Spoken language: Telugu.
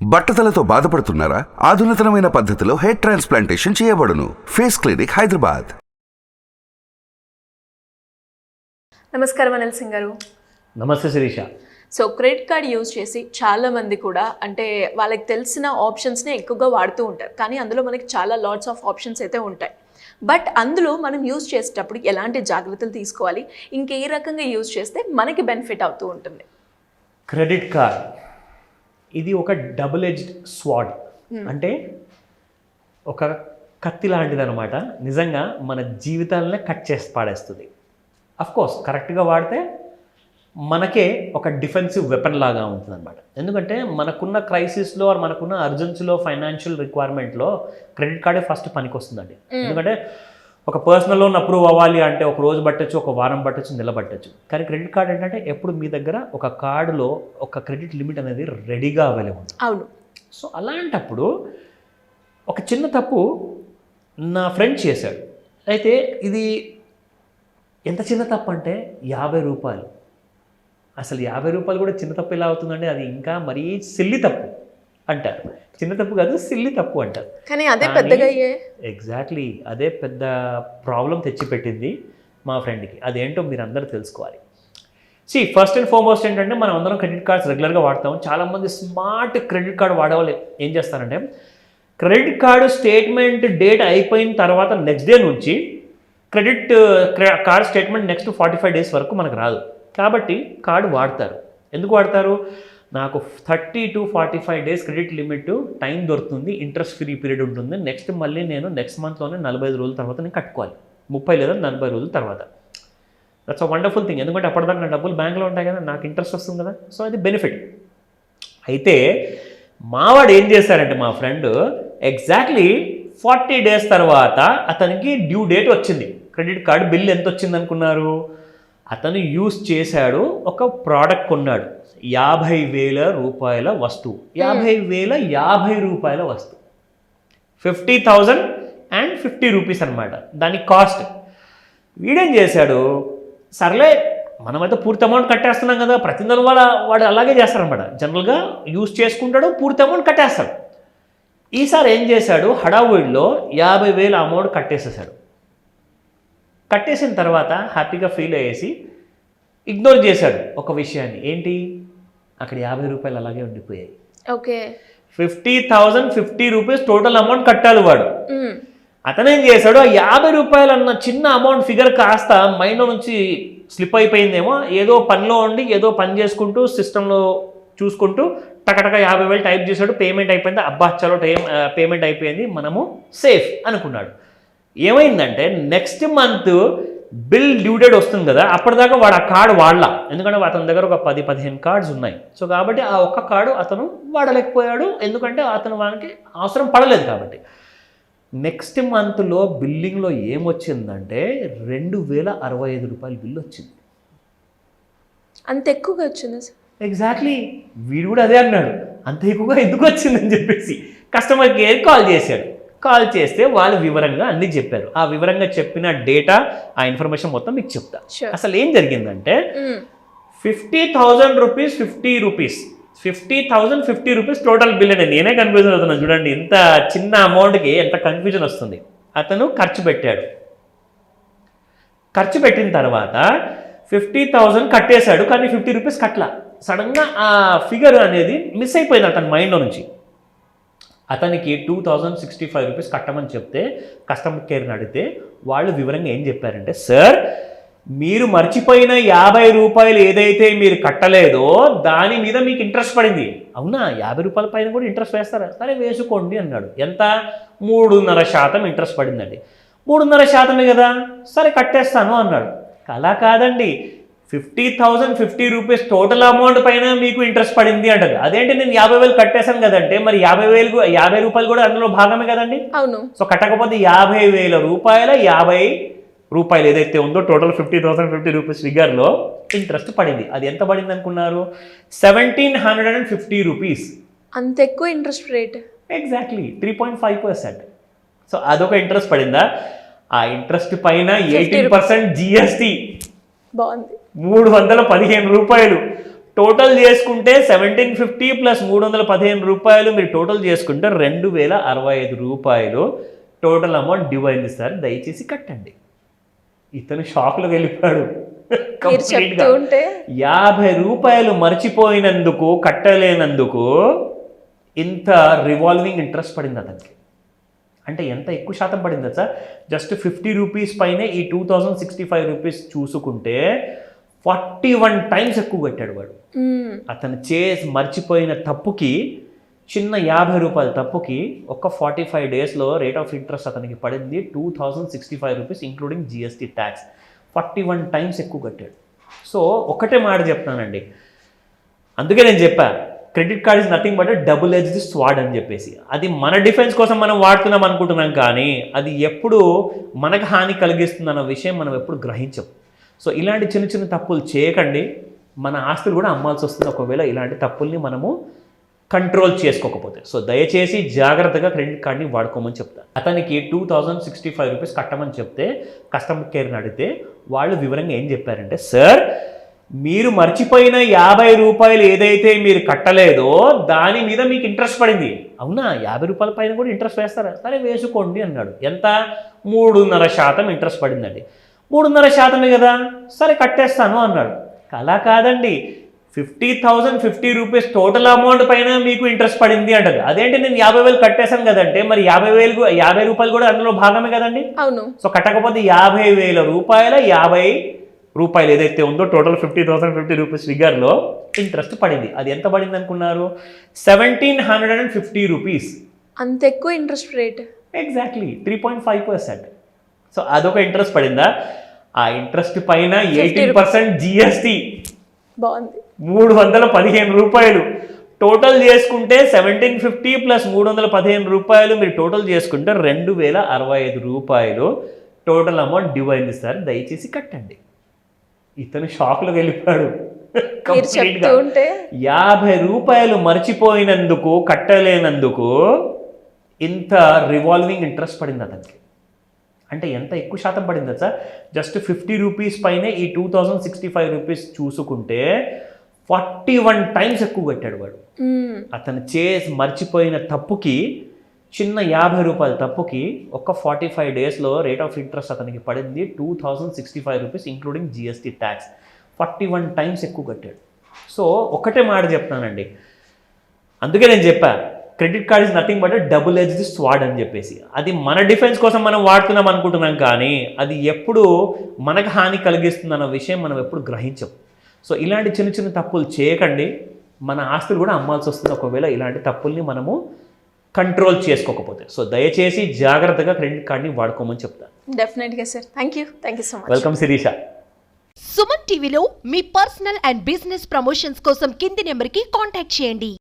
బట్టతలతో బాధపడుతున్నారా? ఆధునితనమైన పద్ధతిలో హెయిర్ ట్రాన్స్ప్లాంటేషన్ చేయబడును. Face clinic, Hyderabad. నమస్కారం అనిల్ సింగ్ గారు. నమస్తే Shirisha. So credit card use చేసి చాలామంది కూడా అంటే వాళ్ళకి తెలిసిన ఆప్షన్స్ని ఎక్కువగా వాడుతూ ఉంటారు, కానీ అందులో మనకి చాలా లాట్స్ ఆఫ్ ఆప్షన్స్ అయితే ఉంటాయి. బట్ అందులో మనం యూజ్ చేసేటప్పుడు ఎలాంటి జాగ్రత్తలు తీసుకోవాలి, ఇంకే రకంగా యూజ్ చేస్తే మనకి బెనిఫిట్ అవుతూ ఉంటుంది? క్రెడిట్ కార్డ్ ఇది ఒక డబుల్ ఎడ్జ్డ్ స్వాడ్, అంటే ఒక కత్తి లాంటిది అనమాట. నిజంగా మన జీవితాలనే కట్ చేసి పాడేస్తుంది. అఫ్కోర్స్ కరెక్ట్గా వాడితే మనకే ఒక డిఫెన్సివ్ వెపన్ లాగా ఉంటుంది అనమాట. ఎందుకంటే మనకున్న క్రైసిస్లో మనకున్న అర్జెన్సీలో ఫైనాన్షియల్ రిక్వైర్మెంట్లో క్రెడిట్ కార్డే ఫస్ట్ పనికి వస్తుందండి. ఎందుకంటే ఒక పర్సనల్ లోన్ అప్రూవ్ అవ్వాలి అంటే ఒక రోజు పట్టచ్చు, ఒక వారం పట్టచ్చు, నెల పట్టచ్చు. కానీ క్రెడిట్ కార్డ్ ఏంటంటే ఎప్పుడు మీ దగ్గర ఒక కార్డులో ఒక క్రెడిట్ లిమిట్ అనేది రెడీగా అవైలబుల్. అవును. సో అలాంటప్పుడు ఒక చిన్న తప్పు నా ఫ్రెండ్ చేశాడు. అయితే ఇది ఎంత చిన్న తప్పు అంటే 50 రూపాయలు. అసలు 50 రూపాయలు కూడా చిన్న తప్పు ఎలా అవుతుందంటే అది ఇంకా మరీ సిల్లి తప్పు అంటారు. చిన్న తప్పు కాదు, సిల్లి తప్పు అంటారు. కానీ అదే పెద్దగా ఎగ్జాక్ట్లీ అదే పెద్ద ప్రాబ్లం తెచ్చిపెట్టింది మా ఫ్రెండ్కి. అదేంటో మీరు అందరూ తెలుసుకోవాలి. ఫస్ట్ అండ్ ఫార్మోస్ట్ ఏంటంటే మనం అందరం క్రెడిట్ కార్డ్స్ రెగ్యులర్గా వాడతాం. చాలామంది స్మార్ట్ క్రెడిట్ కార్డ్ వాడేవాళ్ళు ఏం చేస్తారంటే క్రెడిట్ కార్డు స్టేట్మెంట్ డేట్ అయిపోయిన తర్వాత నెక్స్ట్ డే నుంచి credit card statement next 45 days వరకు మనకు రాదు. కాబట్టి కార్డు వాడతారు. ఎందుకు వాడతారు? నాకు 30 to 45 days credit limit time దొరుకుతుంది, ఇంట్రెస్ట్ ఫ్రీ పీరియడ్ ఉంటుంది, నెక్స్ట్ మళ్ళీ నేను నెక్స్ట్ మంత్లోనే 45 రోజుల తర్వాత నేను కట్టుకోవాలి, 30 లేదా 40 రోజుల తర్వాత. That's a wonderful thing. ఎందుకంటే అప్పటిదాకా నా డబ్బులు బ్యాంక్లో ఉంటాయి కదా, నాకు ఇంట్రెస్ట్ వస్తుంది కదా. సో అది బెనిఫిట్. అయితే మావాడు ఏం చేశారంటే మా ఫ్రెండ్ ఎగ్జాక్ట్లీ 40 డేస్ తర్వాత అతనికి డ్యూ డేట్ వచ్చింది. క్రెడిట్ కార్డు బిల్ ఎంత వచ్చింది అనుకున్నారు? అతను యూజ్ చేశాడు, ఒక ప్రోడక్ట్ కొన్నాడు, 50,000 రూపాయల వస్తువు. 50,050 రూపాయల వస్తువు, 50,050 రూపీస్ అనమాట దాని కాస్ట్. వీడేం చేశాడు, సర్లే మనమైతే పూర్తి అమౌంట్ కట్టేస్తున్నాం కదా, ప్రతి నెల వాడు అలాగే చేస్తారనమాట. జనరల్గా యూజ్ చేసుకుంటాడు, పూర్తి అమౌంట్ కట్టేస్తాడు. ఈసారి ఏం చేశాడు, హడావుడిలో 50,000 అమౌంట్ కట్టేసేసాడు. కట్టేసిన తర్వాత హ్యాపీగా ఫీల్ అయ్యేసి ఇగ్నోర్ చేశాడు ఒక విషయాన్ని. ఏంటి, అక్కడ 50 రూపాయలు అలాగే ఉండిపోయాయి. ఓకే, 50,050 రూపీస్ టోటల్ అమౌంట్ కట్టాలి వాడు. అతనేం చేశాడు, ఆ 50 రూపాయలు అన్న చిన్న అమౌంట్ ఫిగర్ కాస్త మైండ్లో నుంచి స్లిప్ అయిపోయిందేమో, ఏదో పనిలో ఉండి ఏదో పని చేసుకుంటూ సిస్టంలో చూసుకుంటూ టకటక 50,000 టైప్ చేశాడు. పేమెంట్ అయిపోయింది. అబ్బా చలో పేమెంట్ అయిపోయింది, మనము సేఫ్ అనుకున్నాడు. ఏమైందంటే next month bill due date వస్తుంది కదా, అప్పటిదాకా వాడు ఆ కార్డు వాడలా. ఎందుకంటే అతని దగ్గర ఒక 10-15 కార్డ్స్ ఉన్నాయి. సో కాబట్టి ఆ ఒక్క కార్డు అతను వాడలేకపోయాడు, ఎందుకంటే అతను వానికి అవసరం పడలేదు కాబట్టి. నెక్స్ట్ మంత్లో బిల్లింగ్లో ఏమొచ్చిందంటే 2,065 రూపాయలు బిల్లు వచ్చింది. అంత ఎక్కువగా వచ్చింది సార్? ఎగ్జాక్ట్లీ. వీడు కూడా అదే అన్నాడు, అంత ఎక్కువగా ఎందుకు వచ్చిందని చెప్పేసి కస్టమర్ కేర్ కాల్ చేశాడు. కాల్ చేస్తే వాళ్ళు వివరంగా అన్నీ చెప్పారు. ఆ వివరంగా చెప్పిన డేటా, ఆ ఇన్ఫర్మేషన్ మొత్తం మీకు చెప్తా. అసలు ఏం జరిగిందంటే 50,000 rupees 50 rupees 50,050 rupees total bill అండి. నేనే కన్ఫ్యూజన్ అవుతున్నాను చూడండి, ఇంత చిన్న అమౌంట్కి ఎంత కన్ఫ్యూజన్ వస్తుంది. అతను ఖర్చు పెట్టాడు. ఖర్చు పెట్టిన తర్వాత 50,000 కట్టేశాడు, కానీ 50 రూపీస్ కట్టలా. సడన్గా ఆ ఫిగర్ అనేది మిస్ అయిపోయింది అతని మైండ్లో నుంచి. అతనికి 2,065 రూపీస్ కట్టమని చెప్తే కస్టమర్ కేర్ని అడిగితే వాళ్ళు వివరంగా ఏం చెప్పారంటే, సార్ మీరు మర్చిపోయిన 50 రూపాయలు ఏదైతే మీరు కట్టలేదో దాని మీద మీకు ఇంట్రెస్ట్ పడింది. అవునా, 50 రూపాయల పైన కూడా ఇంట్రెస్ట్ వేస్తారా? సరే వేసుకోండి అన్నాడు. ఎంత? 3.5% ఇంట్రెస్ట్ పడిందండి. 3.5% కదా, సరే కట్టేస్తాను అన్నాడు. అలా కాదండి, 50,050 రూపీస్ టోటల్ అమౌంట్ పైన మీకు ఇంట్రెస్ట్ పడింది అంటది. అదేంటి, నేను 50,000 కట్టేశాను కదంటే మరి 50 రూపాయలు కూడా అందులో భాగమే కదండి. అవును. సో కట్టకపోతే 50,000 రూపాయల 50 రూపాయలు ఏదైతే ఉందో టోటల్ 50,050 రూపీస్ ఫిగర్లో ఇంట్రెస్ట్ పడింది. అది ఎంత పడింది అనుకున్నారు? 1,750 రూపీస్. అంత ఎక్కువ ఇంట్రెస్ట్ రేట్? ఎగ్జాక్ట్లీ 3.5%. సో అదొక ఇంట్రెస్ట్ పడిందా? ఆ ఇంట్రెస్ట్ పైన 18% GST. బాగుంది. 315 రూపాయలు టోటల్ చేసుకుంటే 1750 ప్లస్ 315 రూపాయలు మీరు టోటల్ చేసుకుంటే 2065 రూపాయలు టోటల్ అమౌంట్ డ్యూ అయింది సార్, దయచేసి కట్టండి. ఇతను షాక్లోకి వెళ్ళిపోయాడు మీరు కంప్లీట్గా. చెప్తూ ఉంటే 50 రూపాయలు మర్చిపోయినందుకు, కట్టలేనందుకు ఇంత రివాల్వింగ్ ఇంట్రెస్ట్ పడింది అతనికి. అంటే ఎంత ఎక్కువ శాతం పడిందా సార్? జస్ట్ 50 రూపీస్ పైనే ఈ 2065 రూపీస్ చూసుకుంటే 41 టైమ్స్ ఎక్కువ కట్టాడు వాడు. అతను మర్చిపోయిన తప్పుకి, చిన్న 50 రూపాయల తప్పుకి ఒక 45 డేస్లో రేట్ ఆఫ్ ఇంట్రెస్ట్ అతనికి పడింది 2065 rupees including GST tax. 41 times ఎక్కువ కట్టాడు. సో ఒకటే మాట చెప్తానండి, అందుకే నేను చెప్పా credit card is nothing but double edged sword అని చెప్పేసి. అది మన డిఫెన్స్ కోసం మనం వాడుతున్నాం అనుకుంటున్నాం, కానీ అది ఎప్పుడు మనకు హాని కలిగిస్తుంది అన్న విషయం మనం ఎప్పుడు గ్రహించం. సో ఇలాంటి చిన్న చిన్న తప్పులు చేయకండి. మన ఆస్తులు కూడా అమ్మాల్సి వస్తుంది ఒకవేళ ఇలాంటి తప్పుల్ని మనము కంట్రోల్ చేసుకోకపోతే. సో దయచేసి జాగ్రత్తగా క్రెడిట్ కార్డ్ని వాడుకోమని చెప్తాను. అతనికి 2065 రూపీస్ కట్టమని చెప్తే కస్టమర్ కేర్ని అడిగితే వాళ్ళు వివరంగా ఏం చెప్పారంటే, సార్ మీరు మర్చిపోయిన 50 రూపాయలు ఏదైతే మీరు కట్టలేదో దాని మీద మీకు ఇంట్రెస్ట్ పడింది. అవునా, 50 రూపాయల పైన కూడా ఇంట్రెస్ట్ వేస్తారా? సరే వేసుకోండి అన్నాడు. ఎంత? 3.5% ఇంట్రెస్ట్ పడిందండి. 3.5%మే కదా, సరే కట్టేస్తాను అన్నాడు. అలా కాదండి, 50,050 రూపీస్ టోటల్ అమౌంట్ పైన మీకు ఇంట్రెస్ట్ పడింది అంటది. అదేంటి, నేను 50,000 కట్టేశాను కదంటే మరి 50 రూపాయలు కూడా అందులో భాగమే కదండి. అవును. సో కట్టకపోతే 50,000 రూపాయల 50 రూపాయలు ఏదైతే ఉందో టోటల్ 50,050 రూపీస్ ఫిగర్లో ఇంట్రెస్ట్ పడింది. అది ఎంత పడింది అనుకున్నారు? 1,750 రూపీస్. అంత ఎక్కువ ఇంట్రెస్ట్ రేట్? ఎగ్జాక్ట్లీ 3.5%. సో అదొక ఇంట్రెస్ట్ పడిందా? ఆ ఇంట్రెస్ట్ పైన 18% జిఎస్టీ, బాగుంది, 315 రూపాయలు టోటల్ చేసుకుంటే 1750 ప్లస్ 315 రూపాయలు మీరు టోటల్ చేసుకుంటే 2065 రూపాయలు టోటల్ అమౌంట్ డ్యూ అయింది సార్, దయచేసి కట్టండి. ఇతను షాక్లోకి వెళ్ళిపోయాడు కంప్లీట్గా. 50 రూపాయలు మర్చిపోయినందుకు, కట్టలేనందుకు ఇంత రివాల్వింగ్ ఇంట్రెస్ట్ పడింది అతనికి. అంటే ఎంత ఎక్కువ శాతం పడిందా సార్? జస్ట్ 50 రూపీస్ పైనే ఈ 2065 రూపీస్ చూసుకుంటే 41 టైమ్స్ ఎక్కువ కట్టాడు వాడు. అతను మర్చిపోయిన తప్పుకి, చిన్న 50 రూపాయల తప్పుకి ఒక 45 డేస్లో రేట్ ఆఫ్ ఇంట్రెస్ట్ అతనికి పడింది 2065 rupees including GST tax. 41 times ఎక్కువ కట్టాడు. సో ఒకటే మాట చెప్తానండి, అందుకే నేను చెప్పా credit card is nothing but double edged sword అని చెప్పేసి. అది మన డిఫెన్స్ కోసం మనం వాడుతున్నాం అనుకుంటున్నాం, కానీ అది ఎప్పుడు మనకు హాని కలిగిస్తుంది అన్న విషయం మనం ఎప్పుడు గ్రహించం. సో ఇలాంటి చిన్న చిన్న తప్పులు చేయకండి. మన ఆస్తులు కూడా అమ్మాల్సి వస్తుంది ఒకవేళ ఇలాంటి తప్పుల్ని మనము కంట్రోల్ చేసుకోకపోతే. సో దయచేసి జాగ్రత్తగా క్రెడిట్ కార్డ్ని వాడుకోమని చెప్తాను. డెఫినెట్గా sir. Thank you so much. Welcome Shirisha. Suman టీవీలో మీ పర్సనల్ అండ్ బిజినెస్ ప్రమోషన్స్ కోసం కింది నెంబర్కి కాంటాక్ట్ చేయండి.